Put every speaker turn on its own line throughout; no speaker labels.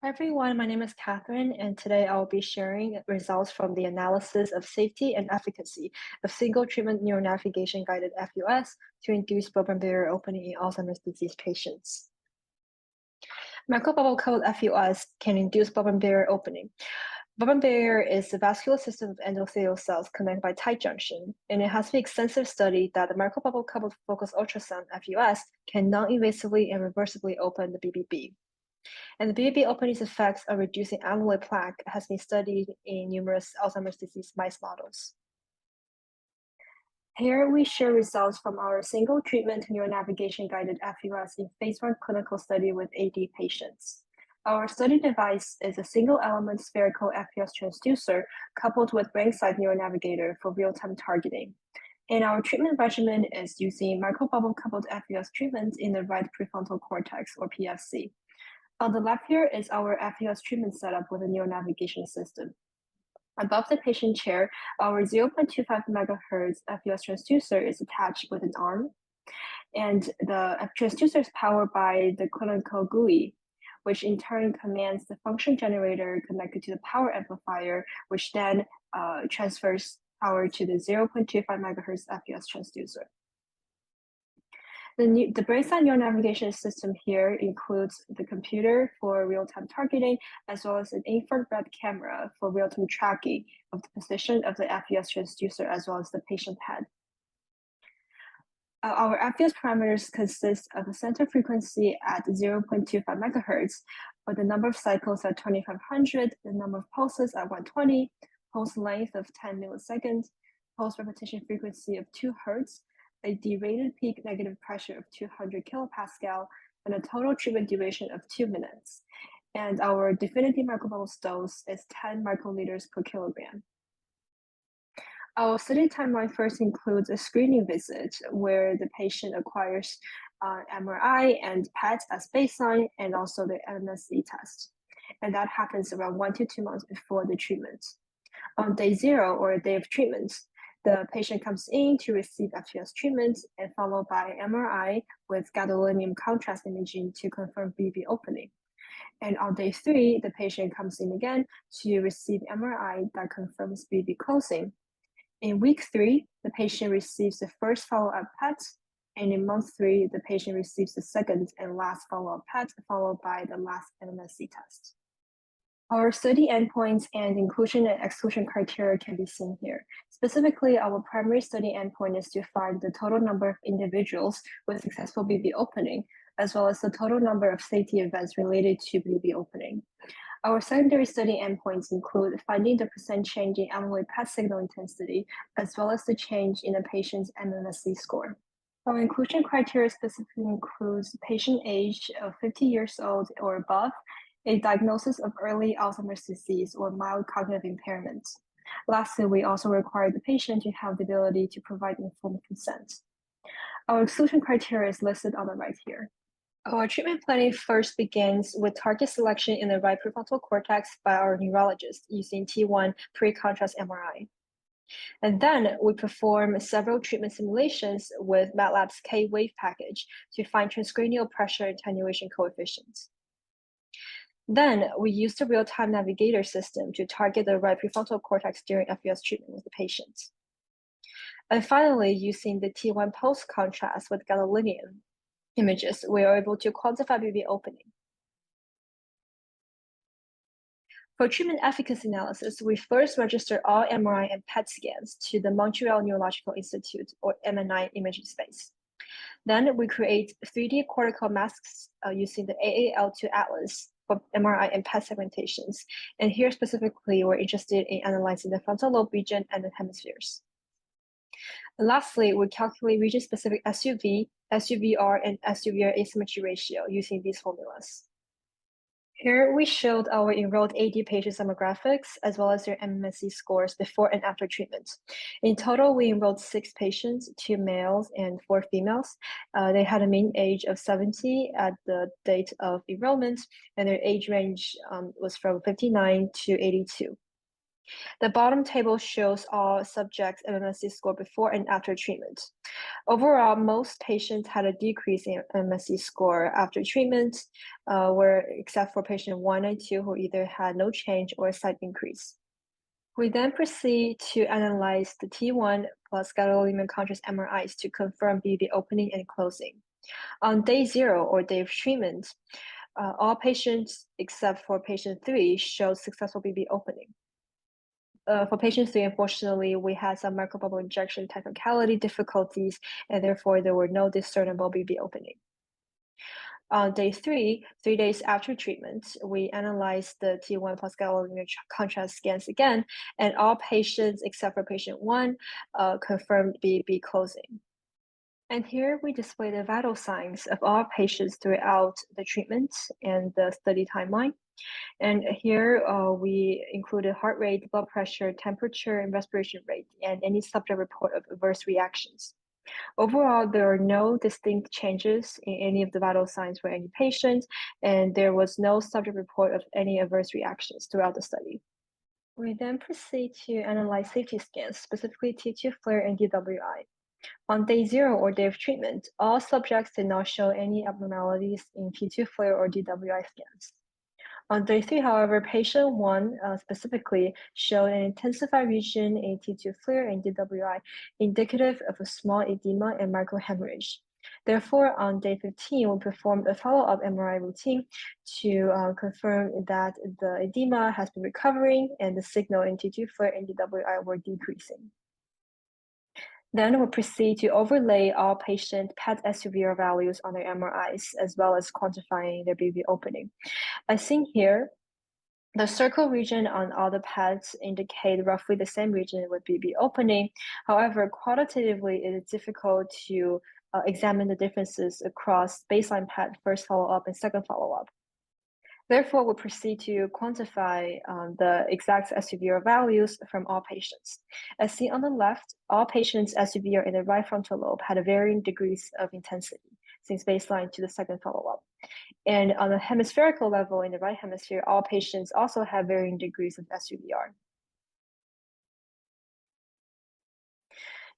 Hi everyone, my name is Katherine, and today I will be sharing results from the analysis of safety and efficacy of single treatment neuronavigation-guided FUS to induce blood-brain barrier opening in Alzheimer's disease patients. Microbubble-coupled FUS can induce blood-brain barrier opening. Blood-brain barrier is the vascular system of endothelial cells connected by tight junction, and it has been extensive study that the microbubble-coupled focused ultrasound FUS can non-invasively and reversibly open the BBB. And the BBB opening's effects on reducing amyloid plaque has been studied in numerous Alzheimer's disease mice models. Here we share results from our single treatment neuronavigation-guided FUS in phase 1 clinical study with AD patients. Our study device is a single element spherical FUS transducer coupled with brain-side neuronavigator for real-time targeting. And our treatment regimen is using microbubble coupled FUS treatment in the right prefrontal cortex or PFC. On the left here is our FUS treatment setup with a neuronavigation system. Above the patient chair, our 0.25 megahertz FUS transducer is attached with an arm, and the transducer is powered by the clinical GUI, which in turn commands the function generator connected to the power amplifier, which then transfers power to the 0.25 megahertz FUS transducer. The brain-side neuronavigation system here includes the computer for real-time targeting, as well as an infrared camera for real-time tracking of the position of the FUS transducer, as well as the patient head. Our FUS parameters consist of a center frequency at 0.25 megahertz, with the number of cycles at 2500, the number of pulses at 120, pulse length of 10 milliseconds, pulse repetition frequency of 2 hertz, a derated peak negative pressure of 200 kilopascal, and a total treatment duration of 2 minutes. And our definitive microbubbles dose is 10 microliters per kilogram. Our study timeline first includes a screening visit where the patient acquires MRI and PET as baseline, and also the MMSE test. And that happens around 1 to 2 months before the treatment. On day 0, or day of treatment, the patient comes in to receive FUS treatment and followed by MRI with gadolinium contrast imaging to confirm BBB opening. And on day 3, the patient comes in again to receive MRI that confirms BBB closing. In week 3, the patient receives the first follow-up PET, and in month 3, the patient receives the second and last follow-up PET, followed by the last MMSE test. Our study endpoints and inclusion and exclusion criteria can be seen here. Specifically, our primary study endpoint is to find the total number of individuals with successful BB opening, as well as the total number of safety events related to BB opening. Our secondary study endpoints include finding the % change in amyloid PET signal intensity, as well as the change in a patient's MMSE score. Our inclusion criteria specifically includes patient age of 50 years old or above, a diagnosis of early Alzheimer's disease or mild cognitive impairment. Lastly, we also require the patient to have the ability to provide informed consent. Our exclusion criteria is listed on the right here. Our treatment planning first begins with target selection in the right prefrontal cortex by our neurologist using T1 pre-contrast MRI. And then we perform several treatment simulations with MATLAB's K-wave package to find transcranial pressure attenuation coefficients. Then we use the real-time navigator system to target the right prefrontal cortex during FUS treatment with the patient. And finally, using the T1 pulse contrast with gadolinium images, we are able to quantify BB opening. For treatment efficacy analysis, we first register all MRI and PET scans to the Montreal Neurological Institute, or MNI imaging space. Then we create 3D cortical masks using the AAL2 Atlas for MRI and PET segmentations. And here specifically, we're interested in analyzing the frontal lobe region and the hemispheres. And lastly, we calculate region-specific SUV, SUVR, and SUVR asymmetry ratio using these formulas. Here we showed our enrolled AD patient demographics as well as their MMSE scores before and after treatment. In total, we enrolled 6 patients, 2 males and 4 females. They had a mean age of 70 at the date of enrollment, and their age range was from 59 to 82. The bottom table shows all subjects' MMSE score before and after treatment. Overall, most patients had a decrease in MMSE score after treatment, except for patient 1 and 2 who either had no change or a slight increase. We then proceed to analyze the T1 plus gadolinium contrast MRIs to confirm BB opening and closing. On day 0 or day of treatment, all patients except for patient 3 showed successful BB opening. For patient 3, unfortunately, we had some microbubble injection technicality difficulties, and therefore there were no discernible BB opening. On day 3, 3 days after treatment, we analyzed the T1 plus gadolinium contrast scans again, and all patients except for patient 1 confirmed BB closing. And here we display the vital signs of all patients throughout the treatment and the study timeline. And here we included heart rate, blood pressure, temperature, and respiration rate, and any subject report of adverse reactions. Overall, there are no distinct changes in any of the vital signs for any patient, and there was no subject report of any adverse reactions throughout the study. We then proceed to analyze safety scans, specifically T2 FLAIR and DWI. On day 0 or day of treatment, all subjects did not show any abnormalities in T2 FLAIR or DWI scans. On day 3, however, patient 1 specifically showed an intensified region in T2 FLAIR and DWI, indicative of a small edema and microhemorrhage. Therefore, on day 15, we performed a follow-up MRI routine to confirm that the edema has been recovering and the signal in T2 FLAIR and DWI were decreasing. Then we'll proceed to overlay all patient PET SUVR values on their MRIs, as well as quantifying their BB opening. As seen here, the circle region on all the PETs indicate roughly the same region with BB opening. However, quantitatively, it is difficult to examine the differences across baseline PET, first follow-up, and second follow-up. Therefore, we'll proceed to quantify the exact SUVR values from all patients. As seen on the left, all patients' SUVR in the right frontal lobe had varying degrees of intensity since baseline to the second follow-up. And on the hemispherical level in the right hemisphere, all patients also have varying degrees of SUVR.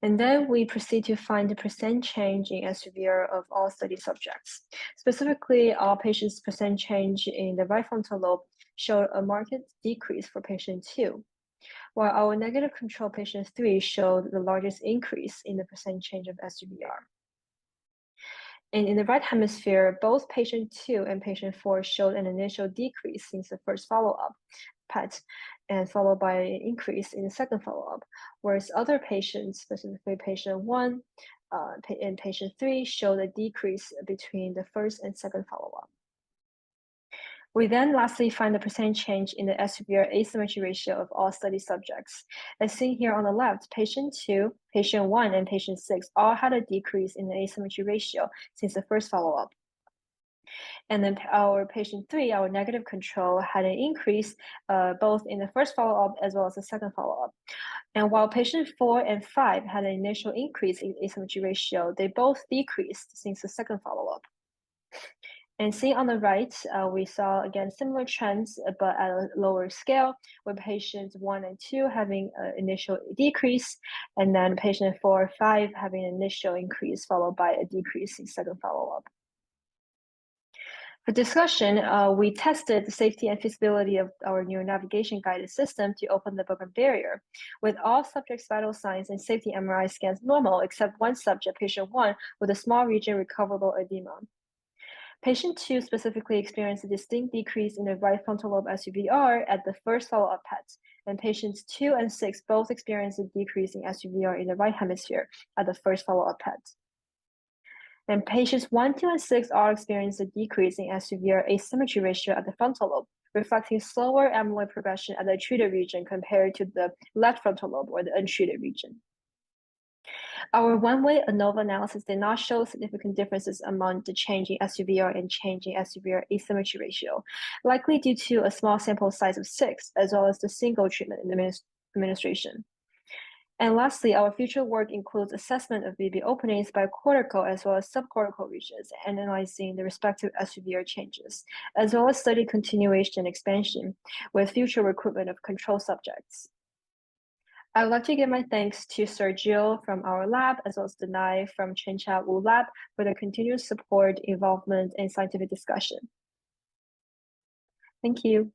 And then we proceed to find the percent change in SUVR of all study subjects. Specifically, all patients' percent change in the right frontal lobe showed a marked decrease for patient 2, while our negative control patient 3 showed the largest increase in the percent change of SUVR. And in the right hemisphere, both patient 2 and patient 4 showed an initial decrease since the first follow-up PET, and followed by an increase in the second follow-up, whereas other patients, specifically patient 1 and patient 3, showed a decrease between the first and second follow-up. We then lastly find the percent change in the SUVR asymmetry ratio of all study subjects. As seen here on the left, patient 2, patient 1, and patient 6 all had a decrease in the asymmetry ratio since the first follow-up. And then our patient 3, our negative control, had an increase both in the first follow-up as well as the second follow-up. And while patient 4 and 5 had an initial increase in asymmetry ratio, they both decreased since the second follow-up. And seen on the right, we saw again similar trends, but at a lower scale, with patients 1 and 2 having an initial decrease, and then patient 4 and 5 having an initial increase, followed by a decrease in second follow-up. For discussion, we tested the safety and feasibility of our neuronavigation-guided system to open the blood-brain barrier, with all subjects' vital signs and safety MRI scans normal, except one subject, patient 1, with a small region recoverable edema. Patient 2 specifically experienced a distinct decrease in the right frontal lobe SUVR at the first follow-up PET, and patients 2 and 6 both experienced a decrease in SUVR in the right hemisphere at the first follow-up PET. And patients 1, 2, and 6 all experienced a decrease in SUVR asymmetry ratio at the frontal lobe, reflecting slower amyloid progression at the treated region compared to the left frontal lobe or the untreated region. Our one-way ANOVA analysis did not show significant differences among the change in SUVR and change in SUVR asymmetry ratio, likely due to a small sample size of 6, as well as the single treatment administration. And lastly, our future work includes assessment of BB openings by cortical as well as subcortical regions, analyzing the respective SUVR changes, as well as study continuation and expansion with future recruitment of control subjects. I'd like to give my thanks to Sergio from our lab, as well as Denai from Chencha Wu Lab for their continuous support, involvement, and scientific discussion. Thank you.